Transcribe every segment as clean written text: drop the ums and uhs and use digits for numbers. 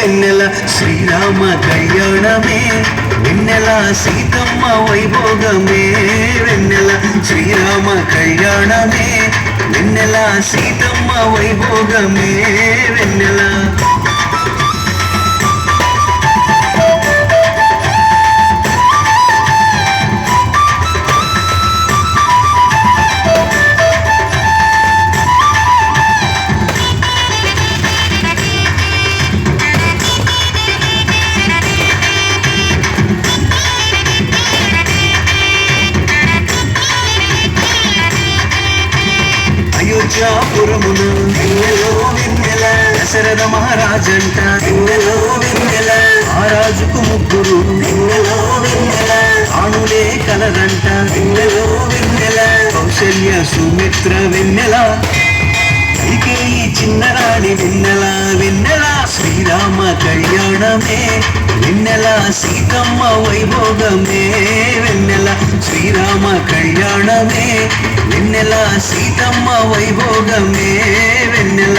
వెన్నెల శ్రీరామ కళ్యాణమే వెన్నెల సీతమ్మ వైభోగమే వెన్నెల శ్రీరామ కళ్యాణమే వెన్నెల సీతమ్మ వైభోగమే వెన్నెల అయోధ్యాపురమున వెన్నెలో వెన్నెల దశరథ మహారాజంట వెన్నెలో వెన్నెల ఆ రాజుకు ముగ్గురు వెన్నెలో వెన్నెల ఆణులే కలరంట వెన్నెలో వెన్నెల కౌశల్య సుమిత్ర వెన్నెల కైకేయి చిన్నరాణి వెన్నెల వెన్నెల శ్రీరామ కళ్యాణమే వెన్నెల సీతమ్మ వైభోగమే వెన్నెల శ్రీరామ కళ్యాణమే వెన్నెల సీతమ్మ వైభోగమే వెన్నెల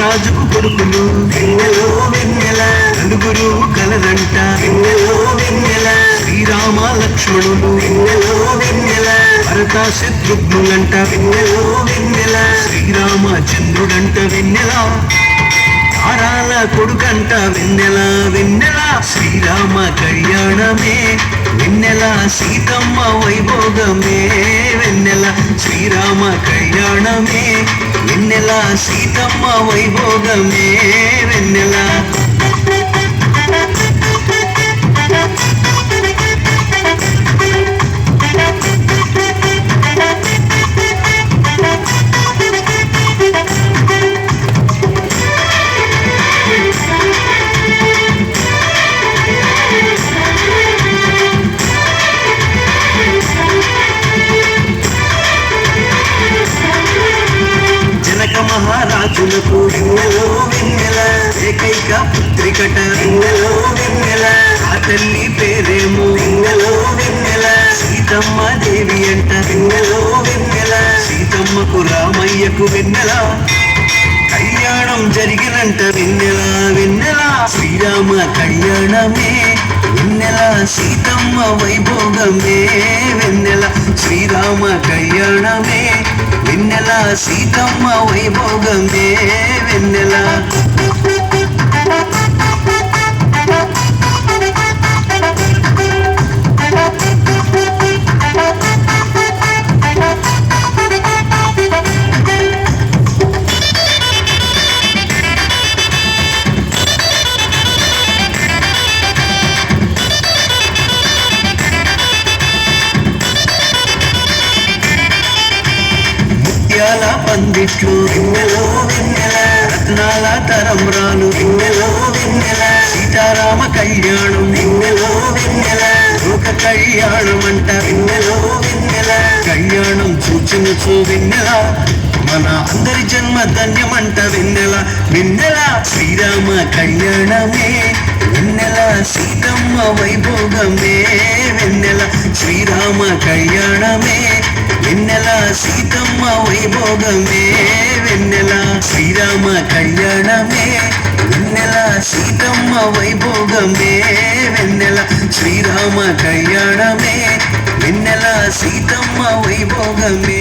రాజుకు కొడుకులు వెన్నెలో వెన్నెల నలుగురు కలరంట వెన్నెలో వెన్నెల శ్రీరామ లక్ష్మణులు వెన్నెలో వెన్నెల భరత శత్రుఘ్నులంట వెన్నెలో వెన్నెల శ్రీరామ చంద్రుడంట వెన్నెల తారాల కొడుకంట వెన్నెల వెన్నెల శ్రీరామ కళ్యాణమే వెన్నెల సీతమ్మ వైభోగమే వెన్నెల శ్రీరామ కళ్యాణమే వెన్నెల సీతమ్మ వైభోగమే వెన్నెల మహారాజులకు వెన్నెలో వెన్నెల ఏకైక పుత్రికట వెన్నెలో వెన్నెల ఆ తల్లి పేరేమో వెన్నెలో వెన్నెల సీతమ్మ దేవి అంట వెన్నెలో వెన్నెల సీతమ్మకు రామయ్యకు వెన్నెల కళ్యాణం జరిగినంట వెన్నెల వెన్నెల శ్రీరామ కళ్యాణమే వెన్నెల సీతమ్మ వైభోగమే వెన్నెల శ్రీరామ కళ్యాణమే వెన్నెల సీతమ్మ వైభోగమే వెన్నెల పందిట్లు వెన్నెలో వెన్నెల రత్నాల తరంబ్రాలు వెన్నెలో వెన్నెల సీతారామ కళ్యాణం వెన్నెలో వెన్నెల లోక కళ్యాణం అంట వెన్నెలో వెన్నెల కళ్యాణం చూచినచో వెన్నెల మన అందరి జన్మ ధన్యమంట వెన్నెల వెన్నెల శ్రీరామ కళ్యాణమే వెన్నెల సీతమ్మ వైభోగమే వెన్నెల శ్రీరామ కళ్యాణమే వెన్నెల సీతమ్మ వైభోగమే వెన్నెల శ్రీరామ కళ్యాణమే వెన్నెల సీతమ్మ వైభోగమే వెన్నెల శ్రీరామ కళ్యాణమే వెన్నెల సీతమ్మ వైభోగమే